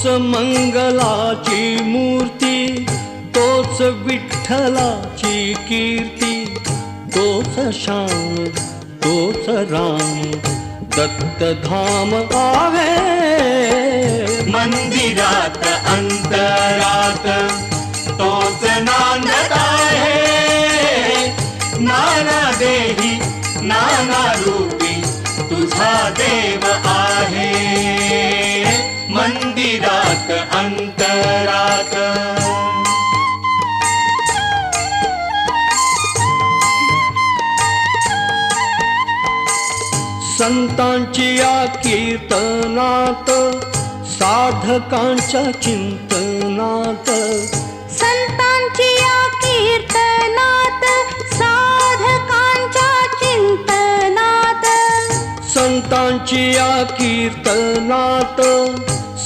तोच मंगलाची मूर्ती, तोच विठ्ठलाची कीर्ती, तोच श्याम तोच राम दत्तधाम आहे. मंदिरात अंतरात तोच नांदत आहे. नाना देही नाना रूपी तुझा देव आहे. मंदिरात अंतरात संतांची या कीर्तनात, साधकांच्या चिंतनात, संतांची या कीर्तनात, साधकांच्या चिंतनात, संतांची या कीर्तनात,